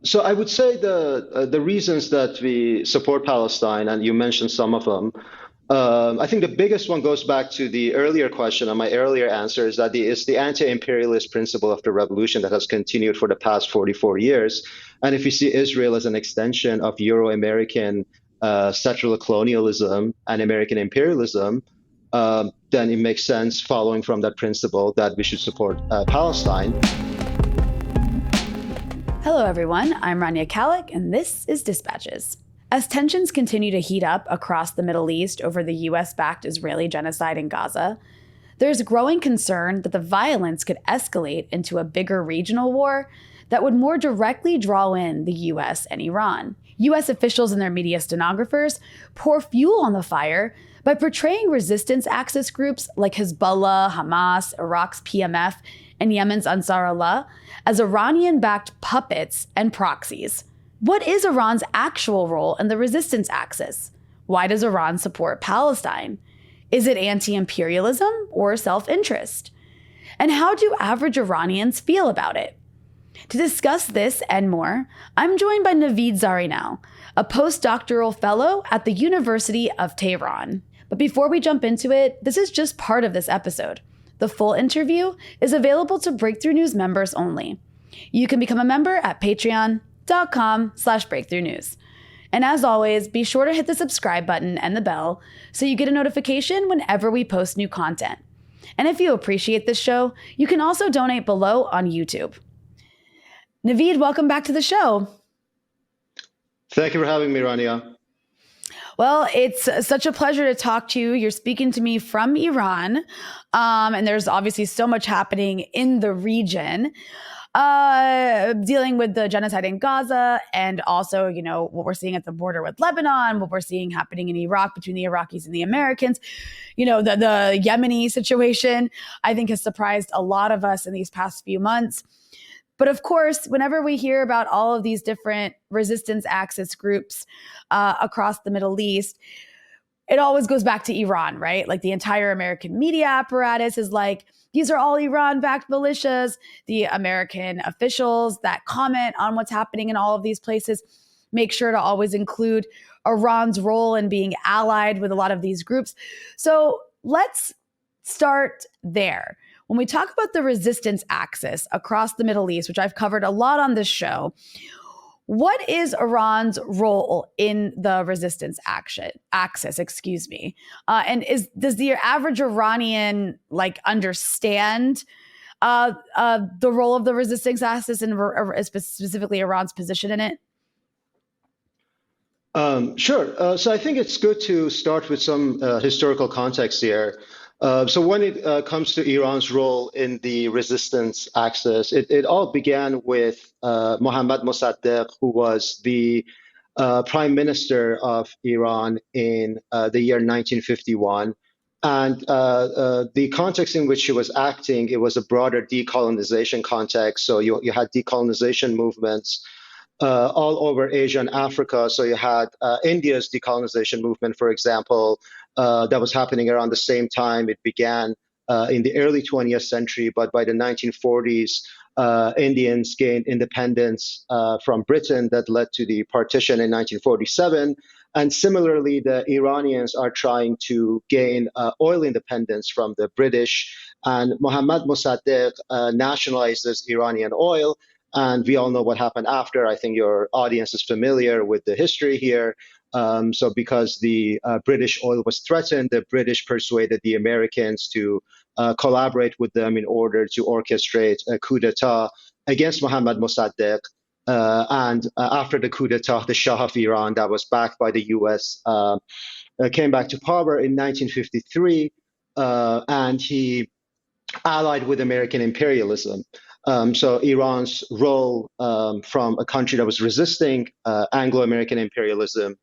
So I would say the reasons that we support Palestine, and you mentioned some of them. I think the biggest one goes back to the earlier question, and my earlier answer is that it's the anti-imperialist principle of the revolution that has continued for the past 44 years. And if you see Israel as an extension of Euro-American settler colonialism and American imperialism, then it makes sense, following from that principle, that we should support Palestine. Hello, everyone. I'm Rania Khalek, and this is Dispatches. As tensions continue to heat up across the Middle East over the US-backed Israeli genocide in Gaza, there's growing concern that the violence could escalate into a bigger regional war that would more directly draw in the US and Iran. US officials and their media stenographers pour fuel on the fire by portraying resistance axis groups like Hezbollah, Hamas, Iraq's PMF, and Yemen's Ansar Allah as Iranian-backed puppets and proxies. What is Iran's actual role in the resistance axis? Why does Iran support Palestine? Is it anti-imperialism or self-interest? And how do average Iranians feel about it? To discuss this and more, I'm joined by Navid Zarrinal, a postdoctoral fellow at the University of Tehran. But before we jump into it, this is just part of this episode. The full interview is available to Breakthrough News members only. You can become a member at patreon.com/Breakthrough News. And as always, be sure to hit the subscribe button and the bell so you get a notification whenever we post new content. And if you appreciate this show, you can also donate below on YouTube. Navid, welcome back to the show. Thank you for having me, Rania. Well, it's such a pleasure to talk to you. You're speaking to me from Iran, and there's obviously so much happening in the region, dealing with the genocide in Gaza, and also, what we're seeing at the border with Lebanon, what we're seeing happening in Iraq between the Iraqis and the Americans. The Yemeni situation, I think, has surprised a lot of us in these past few months. But of course, whenever we hear about all of these different resistance axis groups across the Middle East, it always goes back to Iran, right? Like the entire American media apparatus is like, these are all Iran-backed militias. The American officials that comment on what's happening in all of these places make sure to always include Iran's role in being allied with a lot of these groups. So let's start there. When we talk about the resistance axis across the Middle East, which I've covered a lot on this show, what is Iran's role in the resistance axis? And does the average Iranian understand the role of the resistance axis and specifically Iran's position in it? Sure. So I think it's good to start with some historical context here. So when it comes to Iran's role in the resistance axis, it all began with Mohammad Mossadegh, who was the prime minister of Iran in the year 1951. And the context in which he was acting, it was a broader decolonization context. So you had decolonization movements all over Asia and Africa. So you had India's decolonization movement, for example, that was happening around the same time. It began in the early 20th century, but by the 1940s, Indians gained independence from Britain that led to the partition in 1947. And similarly, the Iranians are trying to gain oil independence from the British. And Mohammad Mossadegh nationalizes Iranian oil. And we all know what happened after. I think your audience is familiar with the history here. So because the British oil was threatened, the British persuaded the Americans to collaborate with them in order to orchestrate a coup d'etat against Mohammad Mossadegh. And after the coup d'etat, the Shah of Iran, that was backed by the US, came back to power in 1953, and he allied with American imperialism. So Iran's role from a country that was resisting Anglo-American imperialism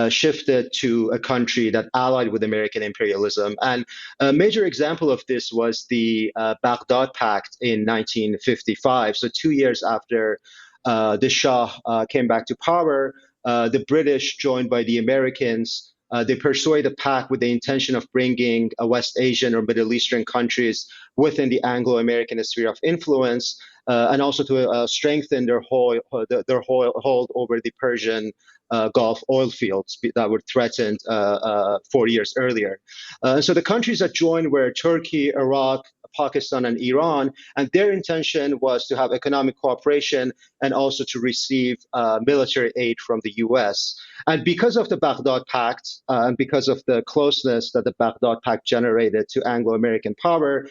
shifted to a country that allied with American imperialism. And a major example of this was the Baghdad Pact in 1955. So 2 years after the Shah came back to power, the British, joined by the Americans, they persuade a pact with the intention of bringing West Asian or Middle Eastern countries within the Anglo-American sphere of influence. and also to strengthen their hold over the Persian Gulf oil fields that were threatened 4 years earlier. So the countries that joined were Turkey, Iraq, Pakistan, and Iran, and their intention was to have economic cooperation and also to receive military aid from the US. And because of the Baghdad Pact, and because of the closeness that the Baghdad Pact generated to Anglo-American power,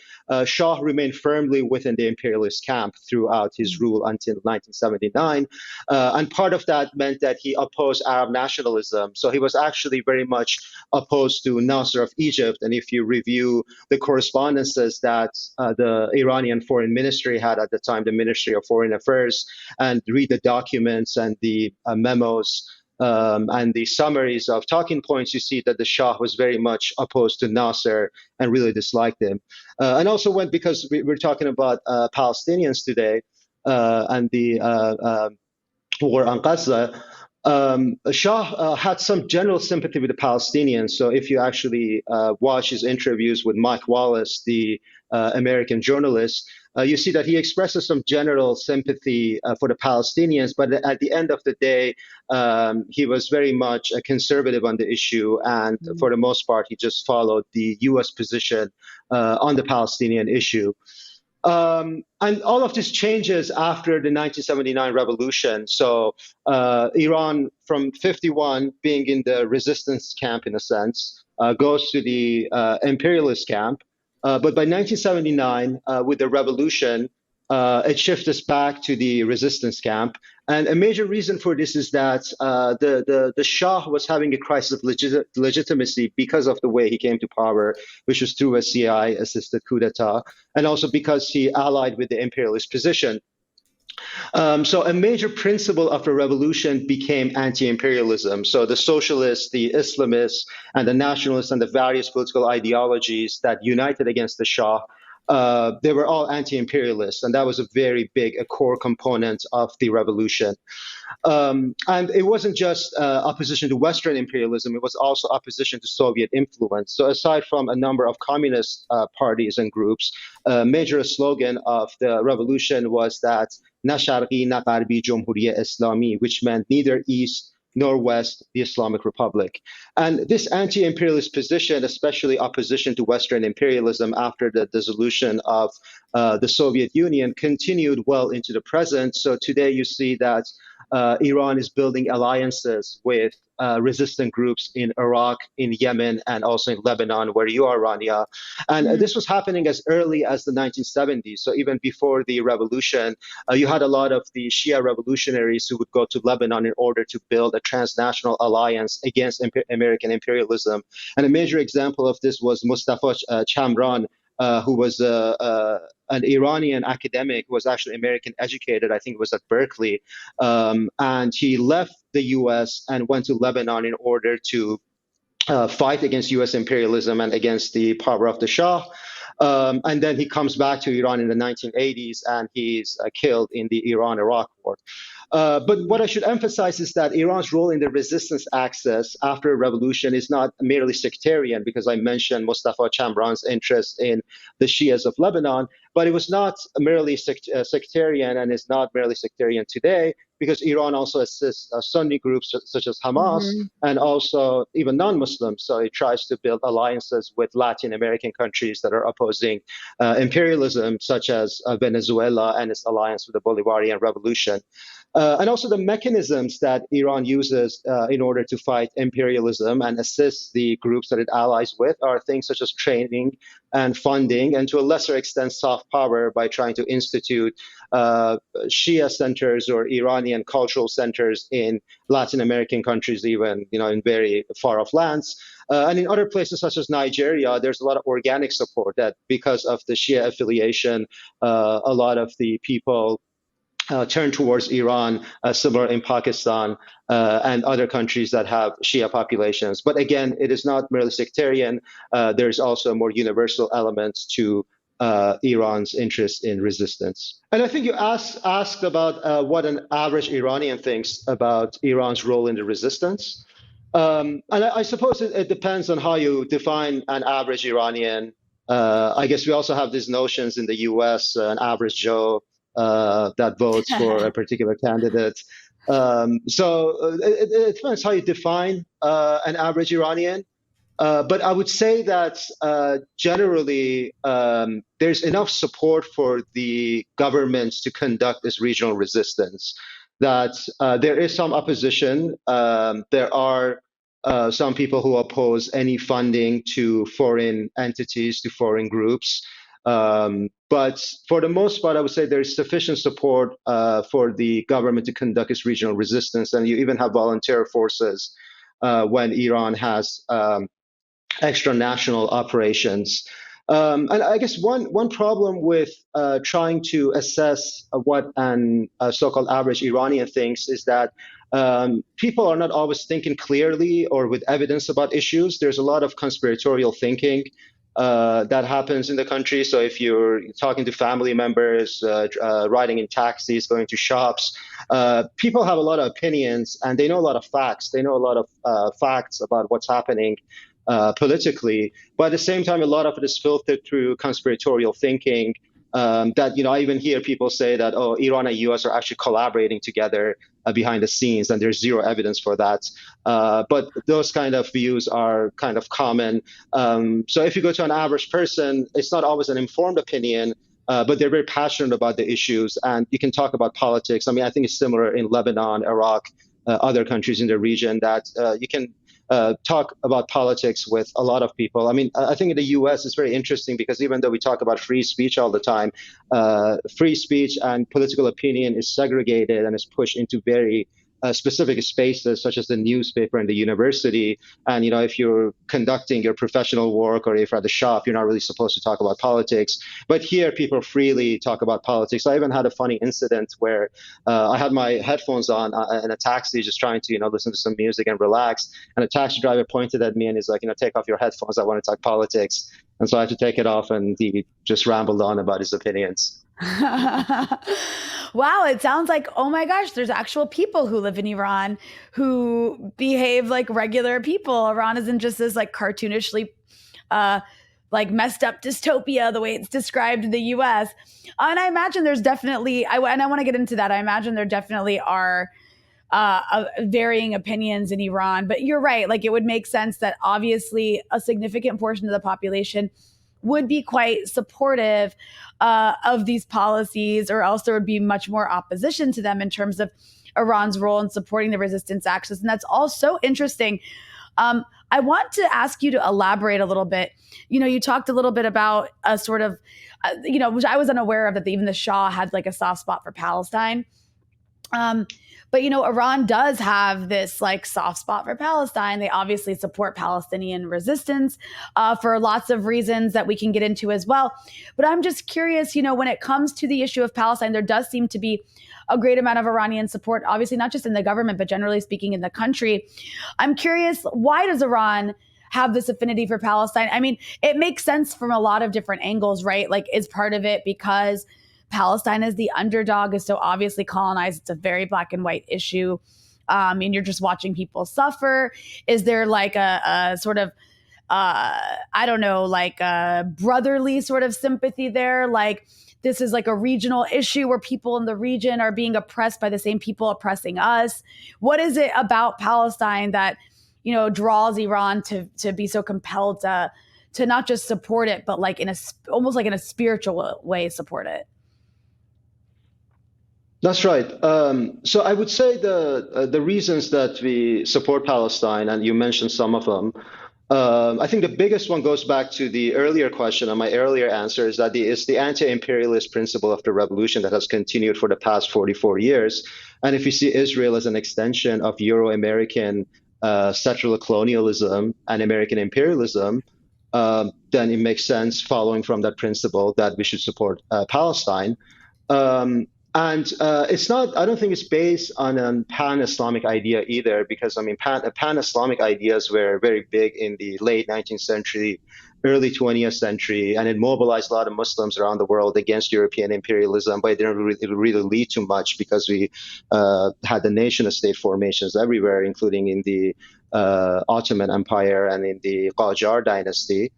Shah remained firmly within the imperialist camp throughout his rule until 1979. And part of that meant that he opposed Arab nationalism. So he was actually very much opposed to Nasser of Egypt. And if you review the correspondences that the Iranian foreign ministry had at the time, the Ministry of Foreign Affairs, and read the documents and the memos and the summaries of talking points, you see that the Shah was very much opposed to Nasser and really disliked him. And also because we're talking about Palestinians today and the war on Gaza, Shah had some general sympathy with the Palestinians. So if you actually watch his interviews with Mike Wallace, the American journalist, you see that he expresses some general sympathy for the Palestinians, but at the end of the day, he was very much a conservative on the issue, and for the most part, he just followed the U.S. position on the Palestinian issue. And all of this changes after the 1979 revolution. So Iran, from 51, being in the resistance camp in a sense, goes to the imperialist camp. But by 1979, with the revolution, it shifts us back to the resistance camp. And a major reason for this is that the Shah was having a crisis of legitimacy because of the way he came to power, which was through a CIA-assisted coup d'etat, and also because he allied with the imperialist position. So a major principle of the revolution became anti-imperialism. So the socialists, the Islamists, and the nationalists, and the various political ideologies that united against the Shah, they were all anti-imperialists, and that was a very big, a core component of the revolution. And it wasn't just opposition to Western imperialism, it was also opposition to Soviet influence. So aside from a number of communist parties and groups, a major slogan of the revolution was that Na Sharqi na Gharbi Jumhuriye Islami, which meant neither East nor West, the Islamic Republic. And this anti-imperialist position, especially opposition to Western imperialism after the dissolution of the Soviet Union, continued well into the present. So today you see that Iran is building alliances with resistant groups in Iraq, in Yemen, and also in Lebanon, where you are, Rania. And this was happening as early as the 1970s. So even before the revolution, you had a lot of the Shia revolutionaries who would go to Lebanon in order to build a transnational alliance against American imperialism. And a major example of this was Mustafa Chamran, who was an Iranian academic, who was actually American educated, I think it was at Berkeley. And he left the US and went to Lebanon in order to fight against US imperialism and against the power of the Shah. And then he comes back to Iran in the 1980s and he's killed in the Iran-Iraq war. But what I should emphasize is that Iran's role in the resistance axis after a revolution is not merely sectarian, because I mentioned Mustafa Chamran's interest in the Shias of Lebanon, but it was not merely sectarian, and is not merely sectarian today, because Iran also assists Sunni groups such as Hamas, and also even non-Muslims. So it tries to build alliances with Latin American countries that are opposing imperialism, such as Venezuela and its alliance with the Bolivarian Revolution. And also the mechanisms that Iran uses in order to fight imperialism and assist the groups that it allies with are things such as training and funding, and to a lesser extent soft power by trying to institute Shia centers or Iranian cultural centers in Latin American countries, even in very far-off lands. And in other places such as Nigeria, there's a lot of organic support that, because of the Shia affiliation, a lot of the people turn towards Iran, similar in Pakistan and other countries that have Shia populations. But again, it is not merely sectarian. There's also a more universal elements to Iran's interest in resistance. And I think you asked about what an average Iranian thinks about Iran's role in the resistance. And I suppose it depends on how you define an average Iranian. I guess we also have these notions in the US, an average Joe, that votes for a particular candidate. It depends how you define an average Iranian. But I would say that generally there's enough support for the governments to conduct this regional resistance, that there is some opposition. There are some people who oppose any funding to foreign entities, to foreign groups. But for the most part, I would say there's sufficient support for the government to conduct its regional resistance. And you even have volunteer forces when Iran has extra national operations. And I guess one problem with trying to assess what an so-called average Iranian thinks is that people are not always thinking clearly or with evidence about issues. There's a lot of conspiratorial thinking that happens in the country. So if you're talking to family members, riding in taxis, going to shops, people have a lot of opinions and they know a lot of facts. They know a lot of facts about what's happening politically, but at the same time, a lot of it is filtered through conspiratorial thinking. That I even hear people say that, oh, Iran and US are actually collaborating together behind the scenes, and there's zero evidence for that. But those kind of views are kind of common. So if you go to an average person, it's not always an informed opinion, but they're very passionate about the issues, and you can talk about politics. I mean, I think it's similar in Lebanon, Iraq, other countries in the region, that you can talk about politics with a lot of people. I mean, I think in the US it's very interesting because even though we talk about free speech all the time, free speech and political opinion is segregated and is pushed into very specific spaces, such as the newspaper and the university. And if you're conducting your professional work or if you're at the shop, you're not really supposed to talk about politics. But here, people freely talk about politics. I even had a funny incident where I had my headphones on in a taxi, just trying to listen to some music and relax. And a taxi driver pointed at me and he's like, take off your headphones. I want to talk politics. And so I had to take it off, and he just rambled on about his opinions. Wow, it sounds like, oh my gosh, there's actual people who live in Iran who behave like regular people. Iran isn't just this like cartoonishly like messed up dystopia the way it's described in the US. And I imagine there's definitely, and I want to get into that, I imagine there definitely are varying opinions in Iran. But you're right, like it would make sense that obviously a significant portion of the population would be quite supportive of these policies, or else there would be much more opposition to them in terms of Iran's role in supporting the resistance axis. And that's all so interesting. I want to ask you to elaborate a little bit. You talked a little bit about a sort of, which I was unaware of, that even the Shah had like a soft spot for Palestine. But Iran does have this like soft spot for Palestine. They obviously support Palestinian resistance for lots of reasons that we can get into as well. But I'm just curious, when it comes to the issue of Palestine, there does seem to be a great amount of Iranian support, obviously not just in the government, but generally speaking in the country. I'm curious, why does Iran have this affinity for Palestine? I mean, it makes sense from a lot of different angles, right? Like, is part of it because Palestine is the underdog, is so obviously colonized? It's a very black and white issue. And you're just watching people suffer. Is there like a sort of, I don't know, like a brotherly sort of sympathy there? Like this is like a regional issue where people in the region are being oppressed by the same people oppressing us. What is it about Palestine that, draws Iran to be so compelled to not just support it, but like almost like in a spiritual way support it? That's right. So I would say the reasons that we support Palestine, and you mentioned some of them, I think the biggest one goes back to the earlier question, and my earlier answer is that it's the anti-imperialist principle of the revolution that has continued for the past 44 years. And if you see Israel as an extension of Euro-American settler colonialism and American imperialism, then it makes sense, following from that principle, that we should support Palestine. And it's not, I don't think it's based on a pan-Islamic idea either, because I mean, pan-Islamic ideas were very big in the late 19th century, early 20th century, and it mobilized a lot of Muslims around the world against European imperialism, but it didn't really lead to much because we had the nation-state formations everywhere, including in the Ottoman Empire and in the Qajar dynasty.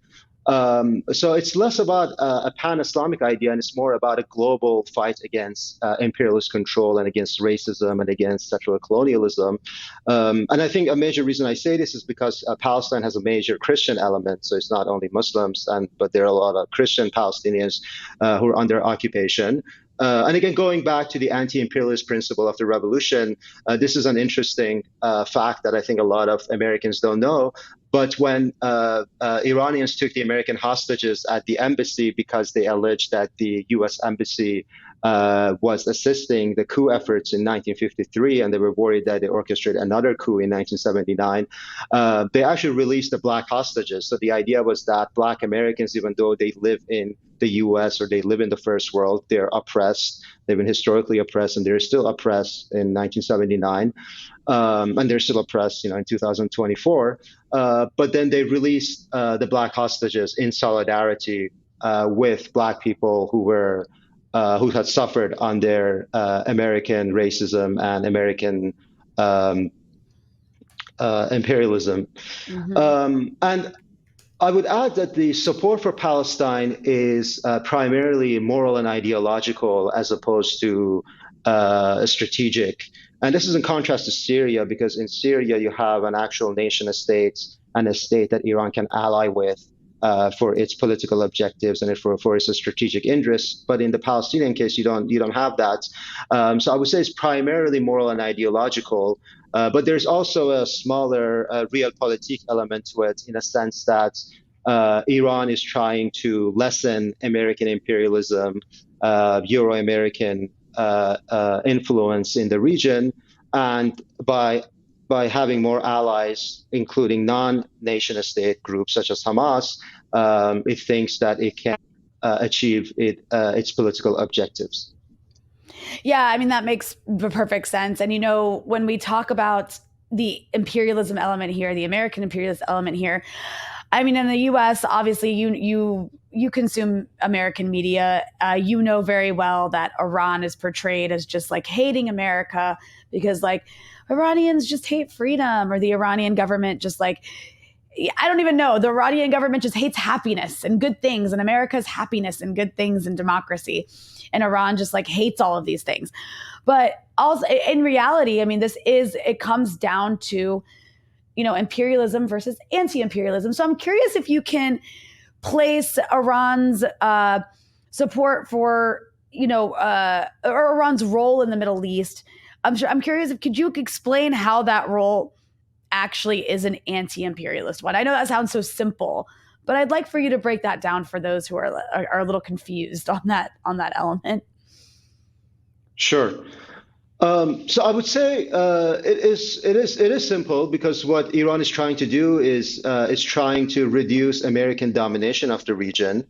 So it's less about a pan-Islamic idea, and it's more about a global fight against imperialist control and against racism and against settler colonialism. And I think a major reason I say this is because Palestine has a major Christian element. So it's not only Muslims, but there are a lot of Christian Palestinians who are under occupation. And again, going back to the anti-imperialist principle of the revolution, this is an interesting fact that I think a lot of Americans don't know. But when Iranians took the American hostages at the embassy because they alleged that the U.S. embassy was assisting the coup efforts in 1953, and they were worried that they orchestrated another coup in 1979, they actually released the black hostages. So the idea was that black Americans, even though they live in the U.S. or they live in the first world, they're oppressed. They've been historically oppressed, and they're still oppressed in 1979. And they're still oppressed, in 2024. But then they released the black hostages in solidarity with black people who had suffered under American racism and American imperialism. And I would add that the support for Palestine is primarily moral and ideological as opposed to strategic. And this is in contrast to Syria, because in Syria you have an actual nation state and a state that Iran can ally with for its political objectives and for its strategic interests. But in the Palestinian case, you don't have that. So I would say it's primarily moral and ideological. But there's also a smaller realpolitik element to it, in a sense that Iran is trying to lessen American imperialism, Euro-American influence in the region, and by having more allies, including non-nation state groups such as Hamas, it thinks that it can achieve its political objectives. Yeah, I mean, that makes perfect sense. And, when we talk about the imperialism element here, the American imperialist element here, I mean, in the U.S., obviously, you consume American media. You know very well that Iran is portrayed as just like hating America because Iranians just hate freedom, or the Iranian government just I don't even know. The Iranian government just hates happiness and good things, and America's happiness and good things and democracy. And Iran just hates all of these things. But also in reality, I mean, it comes down to, imperialism versus anti-imperialism. So I'm curious if you can place Iran's support for, or Iran's role in the Middle East. I'm curious could you explain how that role actually is an anti-imperialist one? I know that sounds so simple, but I'd like for you to break that down for those who are a little confused on that element. Sure. So I would say it is simple, because what Iran is trying to do is trying to reduce American domination of the region.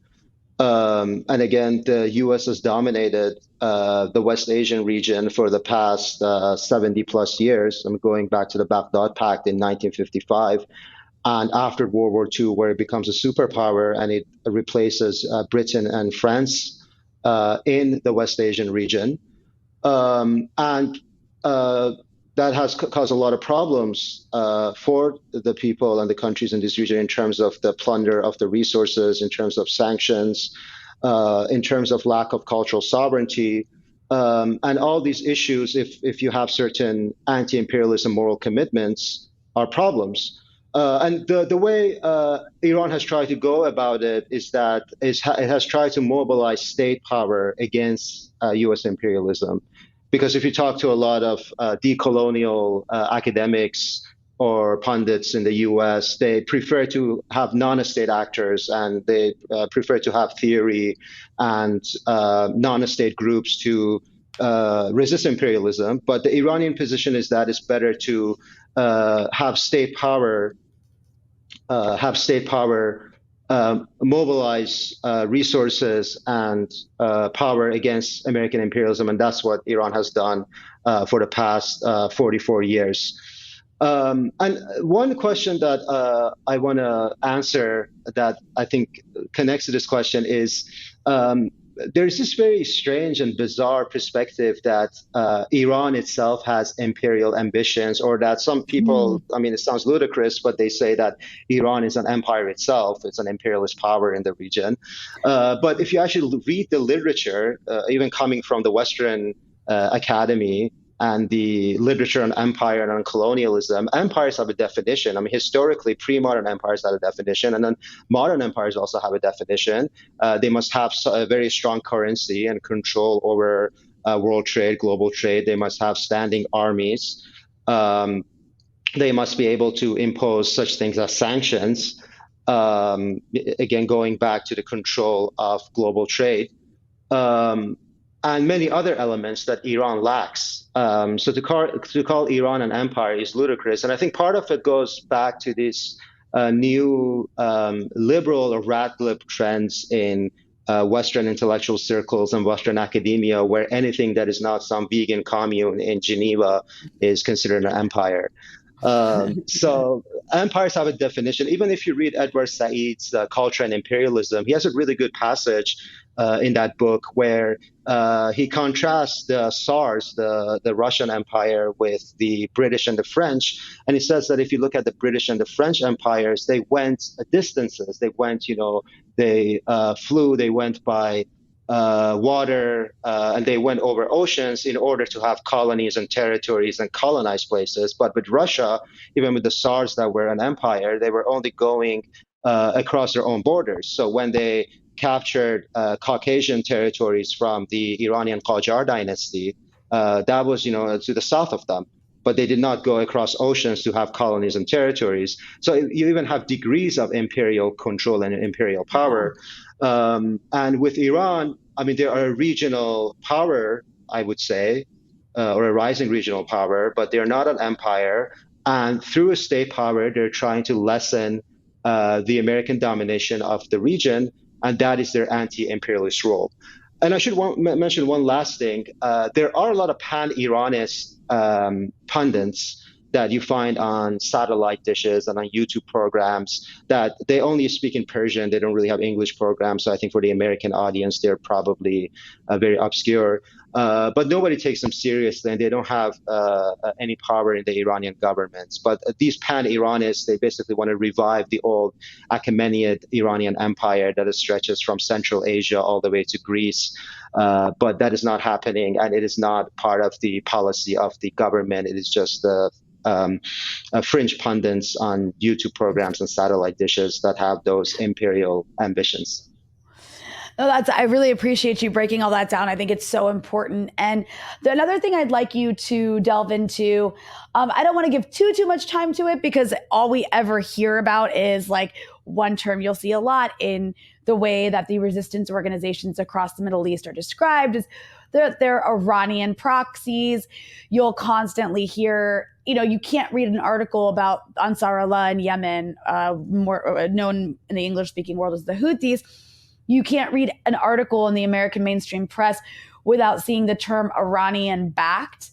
And again, the U.S. has dominated the West Asian region for the past 70 plus years. I'm going back to the Baghdad Pact in 1955. And after World War II, where it becomes a superpower and it replaces Britain and France in the West Asian region. And that has caused a lot of problems for the people and the countries in this region in terms of the plunder of the resources, in terms of sanctions, in terms of lack of cultural sovereignty. And all these issues, if you have certain anti-imperialism moral commitments, are problems. And the way Iran has tried to go about it is that it has tried to mobilize state power against U.S. imperialism. Because if you talk to a lot of decolonial academics or pundits in the U.S., they prefer to have non-state actors, and they prefer to have theory and non-state groups to resist imperialism. But the Iranian position is that it's better to have state power mobilize resources and power against American imperialism, and that's what Iran has done for the past 44 years. And one question that I want to answer that I think connects to this question is, there's this very strange and bizarre perspective that Iran itself has imperial ambitions, or that some people, I mean, it sounds ludicrous, but they say that Iran is an empire itself. It's an imperialist power in the region. But if you actually read the literature, even coming from the Western academy, and the literature on empire and on colonialism, empires have a definition. I mean, historically, pre-modern empires have a definition, and then modern empires also have a definition. They must have a very strong currency and control over world trade, global trade. They must have standing armies. They must be able to impose such things as sanctions. Again, going back to the control of global trade. And many other elements that Iran lacks. So to call Iran an empire is ludicrous. And I think part of it goes back to these new liberal or radical trends in Western intellectual circles and Western academia, where anything that is not some vegan commune in Geneva is considered an empire. So empires have a definition. Even if you read Edward Said's Culture and Imperialism, he has a really good passage in that book where he contrasts the Tsars, the Russian Empire, with the British and the French. And he says that if you look at the British and the French empires, they went distances. They went, they flew, they went by water, and they went over oceans in order to have colonies and territories and colonize places. But with Russia, even with the Tsars that were an empire, they were only going across their own borders. So when they captured Caucasian territories from the Iranian Qajar dynasty, that was, to the south of them. But they did not go across oceans to have colonies and territories. So you even have degrees of imperial control and imperial power. And with Iran, I mean, they are a regional power, I would say, or a rising regional power, but they're not an empire. And through a state power, they're trying to lessen the American domination of the region, and that is their anti-imperialist role. And I should mention one last thing. There are a lot of pan-Iranist pundits that you find on satellite dishes and on YouTube programs that they only speak in Persian. They don't really have English programs. So I think for the American audience, they're probably very obscure. But nobody takes them seriously, and they don't have any power in the Iranian government. But these pan-Iranists, they basically want to revive the old Achaemenid Iranian empire that stretches from Central Asia all the way to Greece. But that is not happening, and it is not part of the policy of the government. It is just fringe pundits on YouTube programs and satellite dishes that have those imperial ambitions. No, I really appreciate you breaking all that down. I think it's so important. And another thing I'd like you to delve into, I don't want to give too much time to it, because all we ever hear about is like one term you'll see a lot in the way that the resistance organizations across the Middle East are described is they're Iranian proxies. You'll constantly hear, you can't read an article about Ansar Allah in Yemen, more known in the English-speaking world as the Houthis. You can't read an article in the American mainstream press without seeing the term Iranian-backed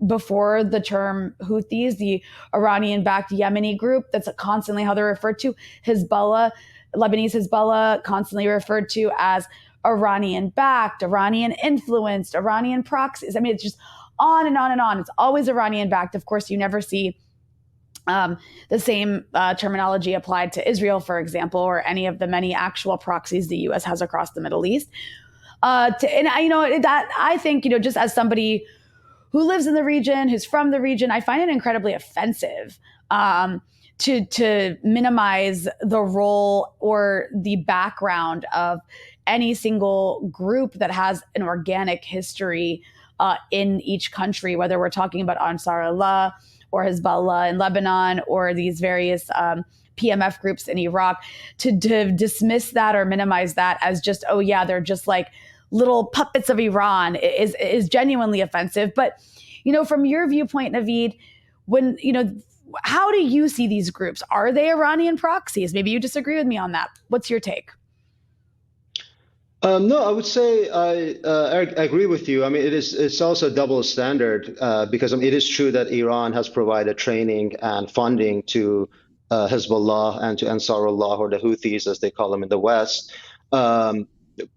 before the term Houthis, the Iranian-backed Yemeni group. That's constantly how they're referred to. Hezbollah, Lebanese Hezbollah, constantly referred to as Iranian-backed, Iranian-influenced, Iranian proxies. I mean, it's just on and on and on. It's always Iranian-backed. Of course, you never see the same terminology applied to Israel, for example, or any of the many actual proxies the U.S. has across the Middle East. I think, just as somebody who lives in the region, who's from the region, I find it incredibly offensive to minimize the role or the background of any single group that has an organic history in each country, whether we're talking about Ansar Allah or Hezbollah in Lebanon, or these various PMF groups in Iraq, to dismiss that or minimize that as just, oh yeah, they're just like little puppets of Iran is genuinely offensive. But, from your viewpoint, Navid, when, how do you see these groups? Are they Iranian proxies? Maybe you disagree with me on that. What's your take? No, I would say I agree with you. I mean, it's also a double standard because it is true that Iran has provided training and funding to Hezbollah and to Ansarullah, or the Houthis, as they call them in the West.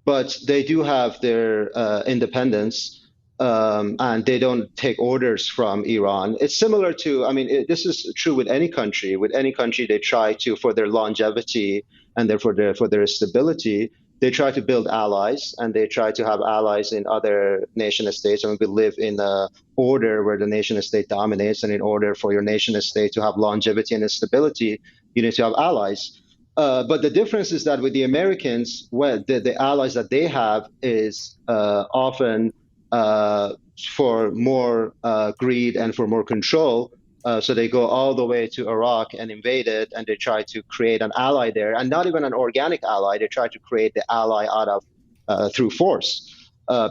but they do have their independence, and they don't take orders from Iran. It's similar to, I mean, this is true with any country. With any country, they try to, for their longevity and therefore for their stability, they try to build allies, and they try to have allies in other nation states. I mean, we live in a order where the nation state dominates, and in order for your nation state to have longevity and stability, you need to have allies. But the difference is that with the Americans, well, the allies that they have is often uh, for more greed and for more control. So they go all the way to Iraq and invade it, and they try to create an ally there, and not even an organic ally. They try to create the ally out of through force.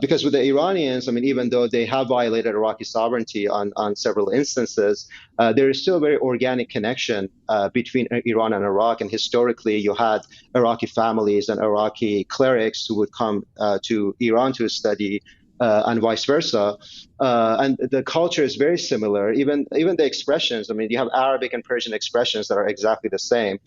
Because with the Iranians, I mean, even though they have violated Iraqi sovereignty on several instances, there is still a very organic connection between Iran and Iraq. And historically, you had Iraqi families and Iraqi clerics who would come to Iran to study, and vice versa. And the culture is very similar. Even the expressions. I mean, you have Arabic and Persian expressions that are exactly the same.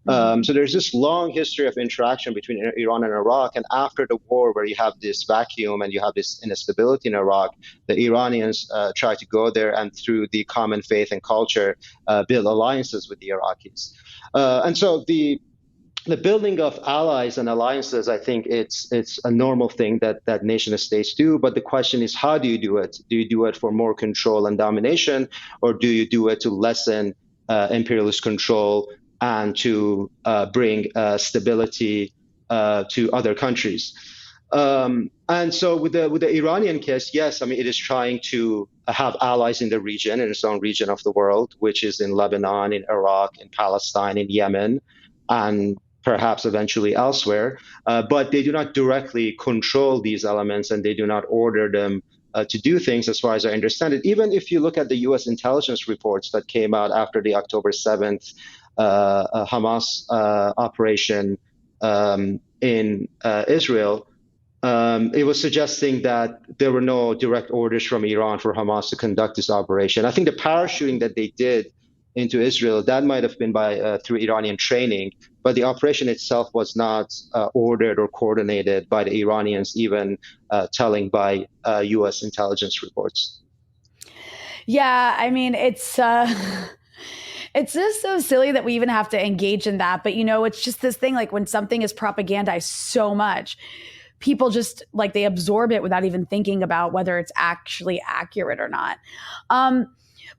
Mm-hmm. So there's this long history of interaction between Iran and Iraq. And after the war, where you have this vacuum and you have this instability in Iraq, the Iranians try to go there and through the common faith and culture build alliances with the Iraqis. And so the building of allies and alliances, I think it's a normal thing that nation states do. But the question is, how do you do it? Do you do it for more control and domination, or do you do it to lessen imperialist control and to bring stability to other countries? And so with the Iranian case, yes, I mean, it is trying to have allies in the region, in its own region of the world, which is in Lebanon, in Iraq, in Palestine, in Yemen, and perhaps eventually elsewhere. But they do not directly control these elements, and they do not order them to do things, as far as I understand it. Even if you look at the US intelligence reports that came out after the October 7th Hamas operation in Israel, it was suggesting that there were no direct orders from Iran for Hamas to conduct this operation. I think the parachuting that they did into Israel, that might have been by through Iranian training, but the operation itself was not ordered or coordinated by the Iranians, even telling by U.S. intelligence reports. Yeah, I mean, it's just so silly that we even have to engage in that. But it's just this thing, like when something is propagandized so much, people just like they absorb it without even thinking about whether it's actually accurate or not.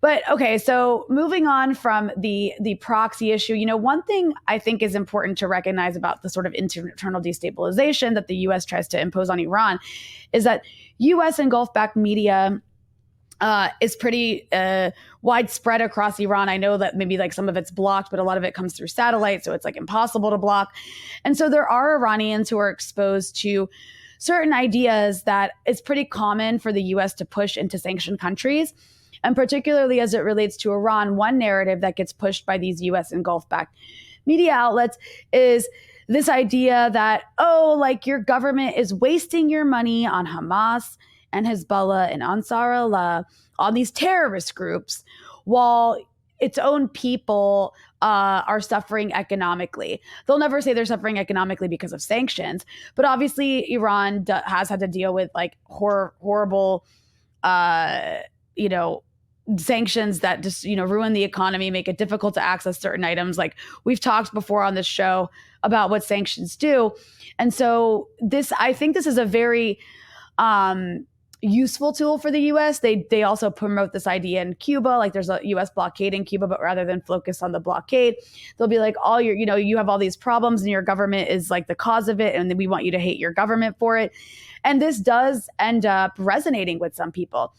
But okay, so moving on from the proxy issue, one thing I think is important to recognize about the sort of internal destabilization that the U.S. tries to impose on Iran is that U.S. and Gulf-backed media is pretty widespread across Iran. I know that maybe like some of it's blocked, but a lot of it comes through satellite, so it's like impossible to block. And so there are Iranians who are exposed to certain ideas that it's pretty common for the U.S. to push into sanctioned countries. And particularly as it relates to Iran, one narrative that gets pushed by these US and Gulf-backed media outlets is this idea that, oh, like your government is wasting your money on Hamas and Hezbollah and Ansar Allah, on these terrorist groups, while its own people are suffering economically. They'll never say they're suffering economically because of sanctions, but obviously Iran has had to deal with like horrible, sanctions that just ruin the economy, make it difficult to access certain items. Like we've talked before on this show about what sanctions do. And so I think this is a very useful tool for the US. They also promote this idea in Cuba, like there's a US blockade in Cuba, but rather than focus on the blockade, they'll be like, all your, you have all these problems and your government is like the cause of it, and then we want you to hate your government for it. And this does end up resonating with some people.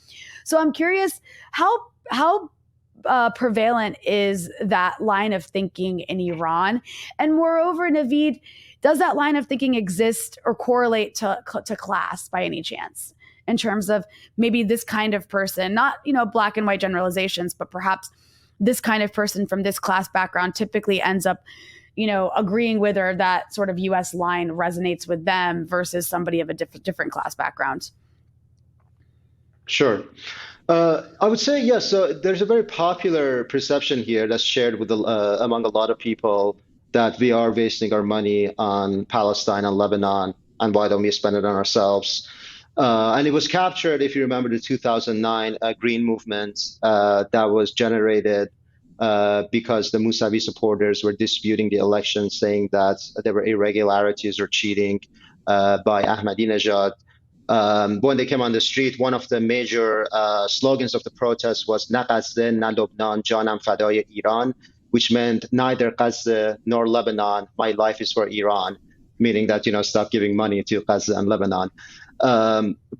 So I'm curious, how prevalent is that line of thinking in Iran? And moreover, Navid, does that line of thinking exist or correlate to class by any chance? In terms of maybe this kind of person, not, black and white generalizations, but perhaps this kind of person from this class background typically ends up, agreeing with, or that sort of US line resonates with them versus somebody of a different class background. Sure. I would say yes. So there's a very popular perception here that's shared with among a lot of people that we are wasting our money on Palestine and Lebanon and why don't we spend it on ourselves? And it was captured, if you remember, the 2009 Green Movement that was generated because the Mousavi supporters were disputing the election, saying that there were irregularities or cheating by Ahmadinejad. When they came on the street, one of the major slogans of the protest was "Na Ghazeh, na Lubnan, janam fadai Iran," which meant neither Gaza nor Lebanon. My life is for Iran, meaning that stop giving money to Gaza and Lebanon.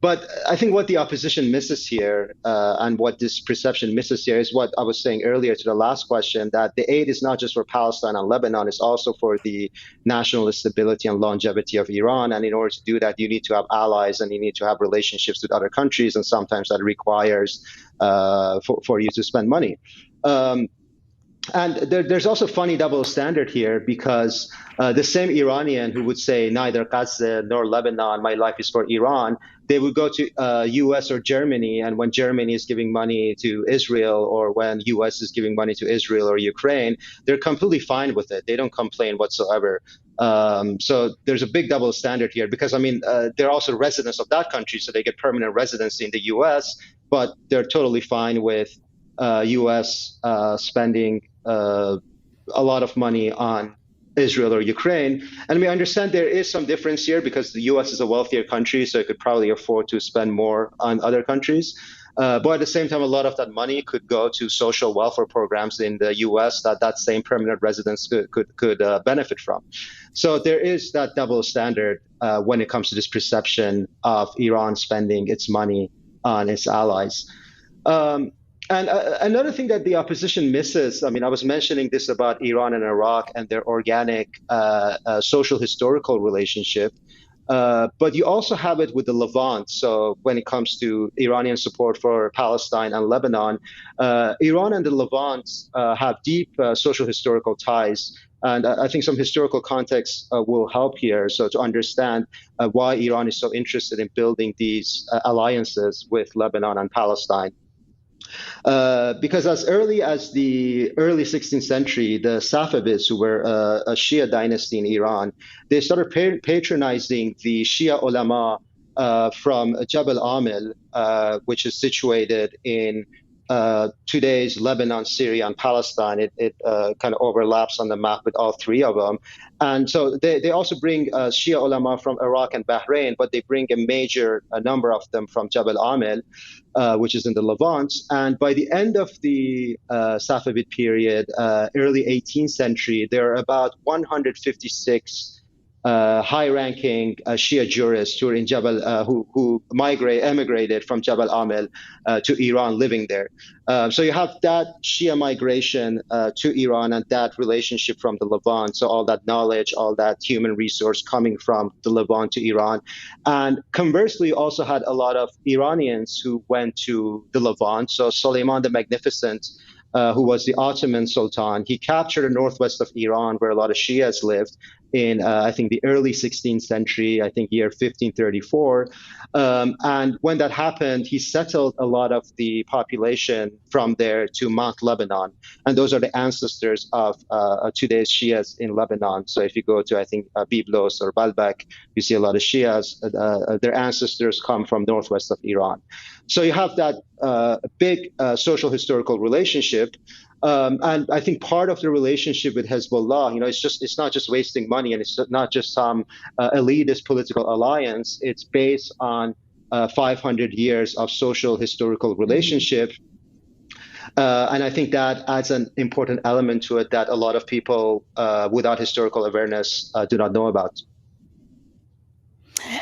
But I think what the opposition misses here, and what this perception misses here, is what I was saying earlier to the last question, that the aid is not just for Palestine and Lebanon, it's also for the national stability and longevity of Iran. And in order to do that, you need to have allies and you need to have relationships with other countries. And sometimes that requires for you to spend money. And there's also funny double standard here, because the same Iranian who would say neither Gaza nor Lebanon, my life is for Iran, they would go to US or Germany, and when Germany is giving money to Israel, or when US is giving money to Israel or Ukraine, they're completely fine with it. They don't complain whatsoever. So there's a big double standard here, because they're also residents of that country, so they get permanent residency in the US, but they're totally fine with US spending a lot of money on Israel or Ukraine. And we understand there is some difference here, because the US is a wealthier country, so it could probably afford to spend more on other countries. But at the same time, a lot of that money could go to social welfare programs in the US that same permanent residents could benefit from. So there is that double standard when it comes to this perception of Iran spending its money on its allies. And another thing that the opposition misses, I was mentioning this about Iran and Iraq and their organic social historical relationship, but you also have it with the Levant. So when it comes to Iranian support for Palestine and Lebanon, Iran and the Levant have deep social historical ties. And I think some historical context will help here, so to understand why Iran is so interested in building these alliances with Lebanon and Palestine. Because as early as the early 16th century, the Safavids, who were a Shia dynasty in Iran, they started patronizing the Shia ulama from Jabal Amil, which is situated in today's Lebanon, Syria, and Palestine. It kind of overlaps on the map with all three of them. And so they also bring Shia ulama from Iraq and Bahrain, but they bring a number of them from Jabal Amil, which is in the Levant. And by the end of the Safavid period, early 18th century, there are about 156 high-ranking Shia jurists who are in Jabal, who emigrated from Jabal Amil to Iran, living there. So you have that Shia migration to Iran and that relationship from the Levant. So all that knowledge, all that human resource coming from the Levant to Iran. And conversely, you also had a lot of Iranians who went to the Levant. So Suleiman the Magnificent, who was the Ottoman Sultan, he captured the northwest of Iran, where a lot of Shias lived, in, I think, the early 16th century, I think year 1534. And when that happened, he settled a lot of the population from there to Mount Lebanon. And those are the ancestors of today's Shias in Lebanon. So if you go to, I think, Byblos or Baalbek, you see a lot of Shias. Their ancestors come from northwest of Iran. So you have that big social historical relationship. And I think part of the relationship with Hezbollah, it's not just wasting money, and it's not just some elitist political alliance. It's based on 500 years of social historical relationship. And I think that adds an important element to it that a lot of people without historical awareness do not know about.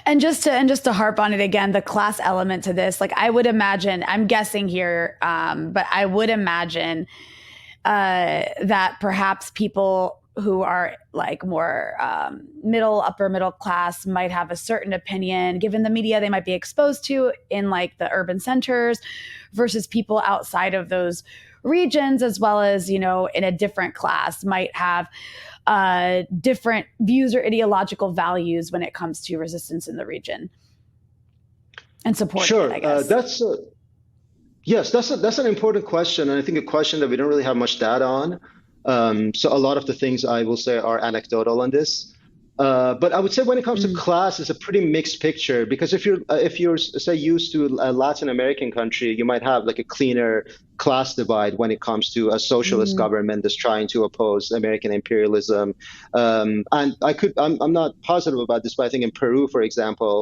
And just to harp on it again, the class element to this, like I would imagine, I'm guessing here, but I would imagine that perhaps people who are like more upper middle class might have a certain opinion given the media they might be exposed to in like the urban centers versus people outside of those regions, as well as, in a different class might have different views or ideological values when it comes to resistance in the region and support. Sure, I guess. Yes, that's an important question, and I think a question that we don't really have much data on. So a lot of the things I will say are anecdotal on this. But I would say when it comes to Mm. class, it's a pretty mixed picture because if you're say used to a Latin American country, you might have like a cleaner class divide when it comes to a socialist Mm. government that's trying to oppose American imperialism. I'm not positive about this, but I think in Peru, for example,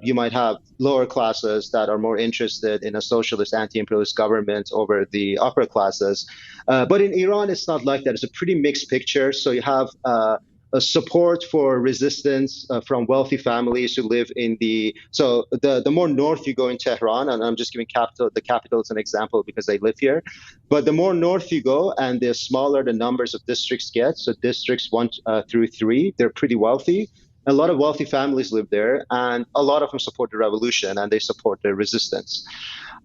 you might have lower classes that are more interested in a socialist, anti-imperialist government over the upper classes. But in Iran, it's not like that. It's a pretty mixed picture. So you have a support for resistance from wealthy families who live in the more north you go in Tehran, and I'm just giving the capital as an example because they live here. But the more north you go, and the smaller the numbers of districts get. So districts 1 through 3, they're pretty wealthy. A lot of wealthy families live there, and a lot of them support the revolution and they support the resistance.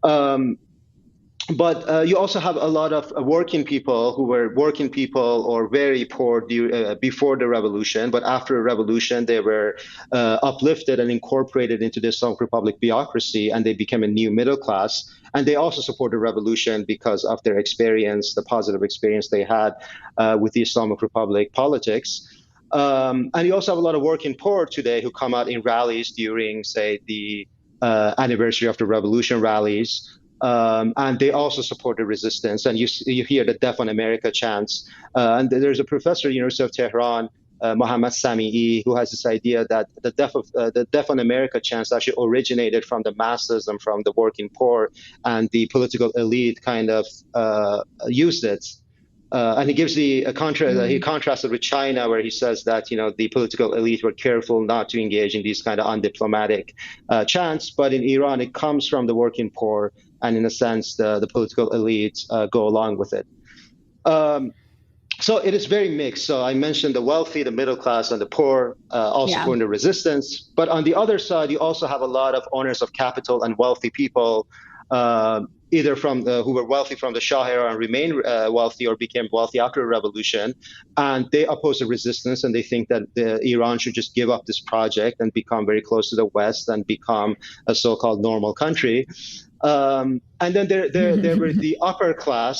Um, but you also have a lot of working people who were working people or very poor before the revolution, but after the revolution, they were uplifted and incorporated into the Islamic Republic bureaucracy, and they became a new middle class. And they also support the revolution because of their experience, the positive experience they had with the Islamic Republic politics. And you also have a lot of working poor today who come out in rallies during, say, the anniversary of the revolution rallies. And they also support the resistance. And you hear the Death on America chants. And there's a professor at the University of Tehran, Mohammad Sami'i, who has this idea that the Death on America chants actually originated from the masses and from the working poor, and the political elite kind of used it. And he gives he Mm. contrasted with China, where he says that the political elite were careful not to engage in these kind of undiplomatic chants, but in Iran it comes from the working poor, and in a sense the political elite go along with it. Um, so it is very mixed. So I mentioned the wealthy, the middle class, and the poor all Yeah. supporting the resistance. But on the other side, you also have a lot of owners of capital and wealthy people, either who were wealthy from the Shah era and remained wealthy, or became wealthy after the revolution, and they oppose the resistance, and they think that Iran should just give up this project and become very close to the West and become a so-called normal country. And then there were the upper class.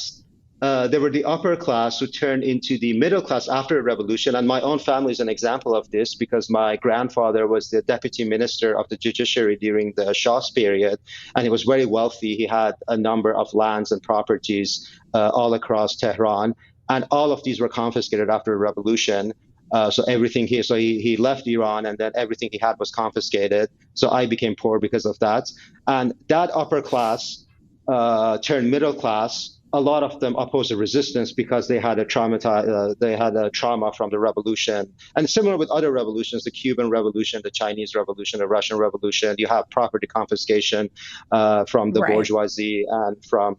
There were the upper class who turned into the middle class after the revolution. And my own family is an example of this because my grandfather was the deputy minister of the judiciary during the Shah's period, and he was very wealthy. He had a number of lands and properties all across Tehran, and all of these were confiscated after the revolution. So he left Iran, and then everything he had was confiscated. So I became poor because of that. And that upper class turned middle class. A lot of them opposed the resistance because they had a trauma from the revolution. And similar with other revolutions, the Cuban Revolution, the Chinese Revolution, the Russian Revolution, you have property confiscation from the Right. bourgeoisie and from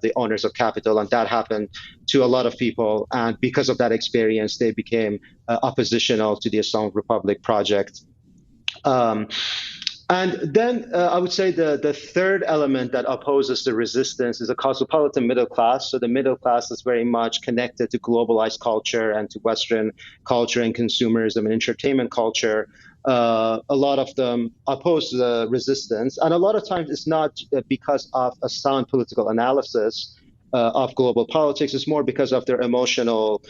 the owners of capital, and that happened to a lot of people. And because of that experience, they became oppositional to the Islamic Republic project. Um, and then I would say the third element that opposes the resistance is a cosmopolitan middle class. So the middle class is very much connected to globalized culture and to Western culture and consumerism and entertainment culture. A lot of them oppose the resistance. And a lot of times it's not because of a sound political analysis of global politics. It's more because of their emotional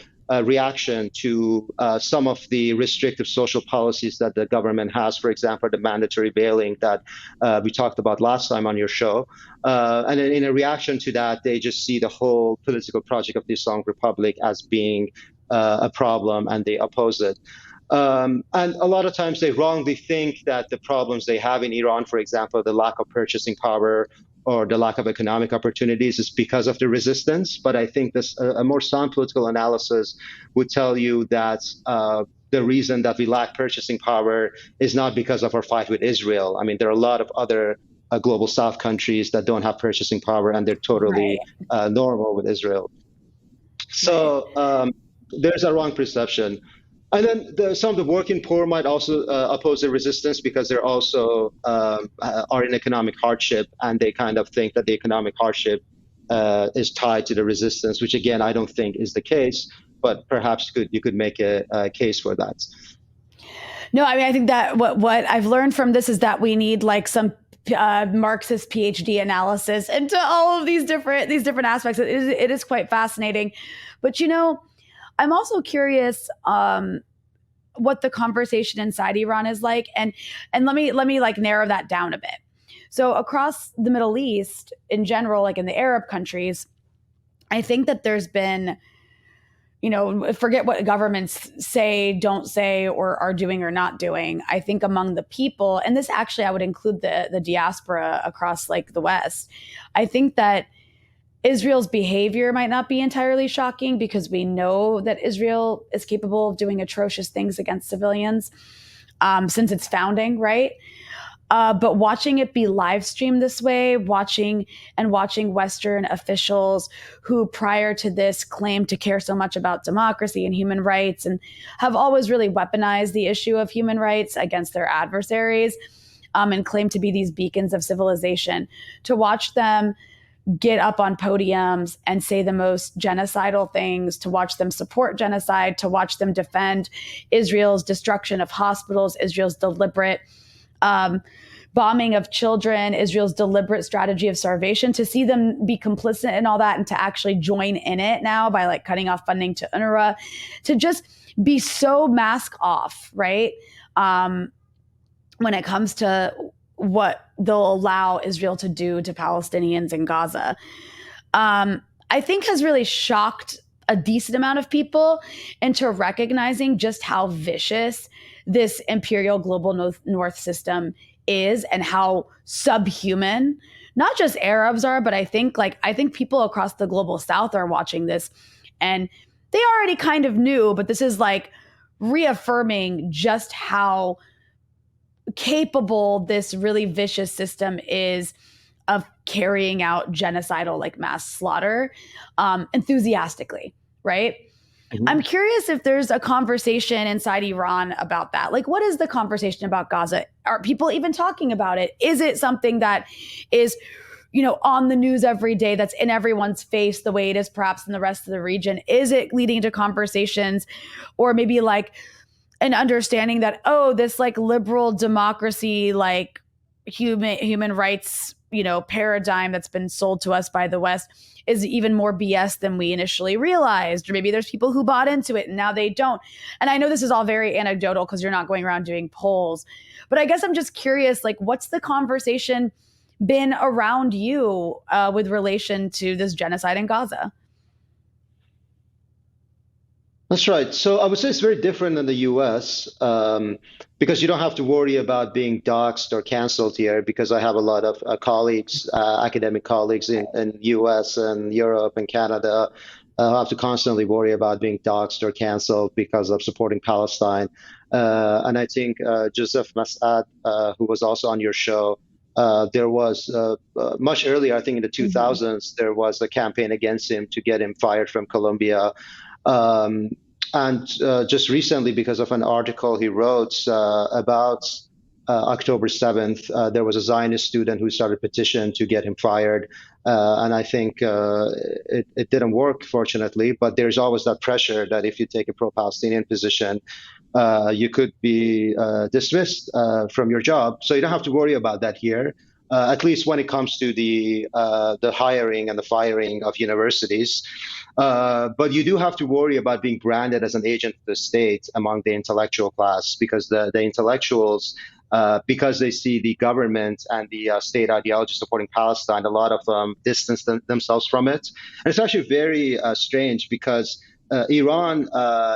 reaction to some of the restrictive social policies that the government has. For example, the mandatory bailing that we talked about last time on your show. And in a reaction to that, they just see the whole political project of the Islamic Republic as being a problem, and they oppose it. And a lot of times they wrongly think that the problems they have in Iran, for example, the lack of purchasing power or the lack of economic opportunities, is because of the resistance. But I think a more sound political analysis would tell you that the reason that we lack purchasing power is not because of our fight with Israel. I mean, there are a lot of other global South countries that don't have purchasing power, and they're totally Right. normal with Israel. Right. So there's a wrong perception. And then some of the working poor might also oppose the resistance because they're also are in economic hardship, and they kind of think that the economic hardship is tied to the resistance, which again I don't think is the case. But perhaps you could make a case for that. No, I mean, I think that what I've learned from this is that we need like some Marxist PhD analysis into all of these different aspects. It is quite fascinating, but I'm also curious. what the conversation inside Iran is like, and let me like narrow that down a bit. So across the Middle East in general, like in the Arab countries, I think that there's been, forget what governments say, don't say, or are doing or not doing. I think among the people, and this actually I would include the diaspora across like the West, I think that Israel's behavior might not be entirely shocking because we know that Israel is capable of doing atrocious things against civilians since its founding, right? But watching it be live streamed this way, watching Western officials who prior to this claimed to care so much about democracy and human rights and have always really weaponized the issue of human rights against their adversaries and claim to be these beacons of civilization, to watch them get up on podiums and say the most genocidal things, to watch them support genocide, to watch them defend Israel's destruction of hospitals, Israel's deliberate bombing of children, Israel's deliberate strategy of starvation, to see them be complicit in all that and to actually join in it now by like cutting off funding to UNRWA, to just be so mask off, right? When it comes to what they'll allow Israel to do to Palestinians in Gaza, I think has really shocked a decent amount of people into recognizing just how vicious this imperial global north system is and how subhuman not just Arabs are, but I think people across the global south are watching this and they already kind of knew, but this is like reaffirming just how capable this really vicious system is of carrying out genocidal like mass slaughter enthusiastically, right? Mm-hmm. I'm curious if there's a conversation inside Iran about that. Like, what is the conversation about Gaza? Are people even talking about it? Is it something that is, on the news every day, that's in everyone's face the way it is perhaps in the rest of the region? Is it leading to conversations or maybe like an understanding that, this like liberal democracy, like human rights, paradigm that's been sold to us by the West is even more BS than we initially realized? Or maybe there's people who bought into it and now they don't. And I know this is all very anecdotal because you're not going around doing polls, but I guess I'm just curious, like, what's the conversation been around you with relation to this genocide in Gaza? That's right. So I would say it's very different in the US because you don't have to worry about being doxxed or canceled here, because I have a lot of colleagues, academic colleagues in US and Europe and Canada who have to constantly worry about being doxxed or canceled because of supporting Palestine. And I think Joseph Massad, who was also on your show, there was much earlier, I think in the 2000s, there was a campaign against him to get him fired from Columbia. And just recently, because of an article he wrote about October 7th, there was a Zionist student who started a petition to get him fired. And I think it didn't work, fortunately, but there's always that pressure that if you take a pro-Palestinian position, you could be dismissed from your job. So you don't have to worry about that here. At least when it comes to the hiring and the firing of universities. But you do have to worry about being branded as an agent of the state among the intellectual class, because the intellectuals, because they see the government and the state ideology supporting Palestine, a lot of them distance themselves from it. And it's actually very strange because Iran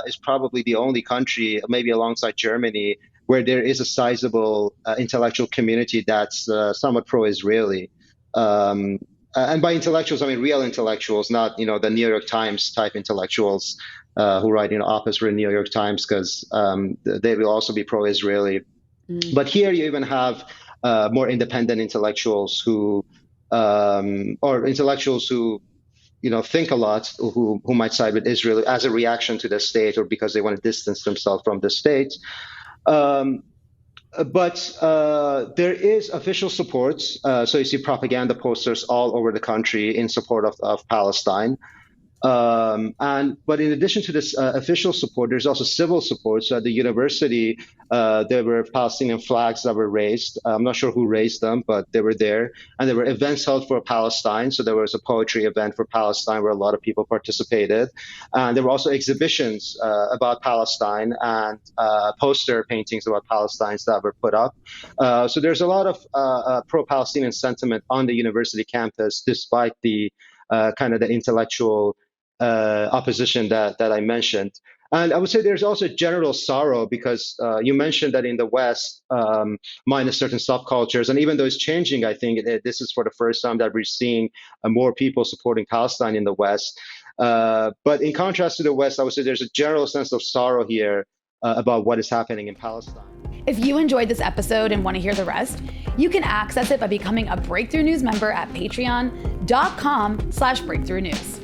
is probably the only country, maybe alongside Germany, where there is a sizable intellectual community that's somewhat pro-Israeli. And by intellectuals, I mean real intellectuals, not the New York Times type intellectuals who write ops for the New York Times, because they will also be pro-Israeli. But here you even have more independent intellectuals who, or intellectuals who think a lot, who might side with Israel as a reaction to the state or because they want to distance themselves from the state. But there is official support. So you see propaganda posters all over the country in support of Palestine. But in addition to this official support, there's also civil support. So at the university, there were Palestinian flags that were raised. I'm not sure who raised them, but they were there. And there were events held for Palestine. So there was a poetry event for Palestine where a lot of people participated. And there were also exhibitions about Palestine and poster paintings about Palestine that were put up. So there's a lot of pro-Palestinian sentiment on the university campus, despite the kind of the intellectual opposition that I mentioned. And I would say there's also general sorrow because you mentioned that in the West, minus certain subcultures, and even though it's changing, I think this is for the first time that we're seeing more people supporting Palestine in the West. But in contrast to the West, I would say there's a general sense of sorrow here about what is happening in Palestine. If you enjoyed this episode and want to hear the rest, you can access it by becoming a Breakthrough News member at patreon.com/breakthrough news.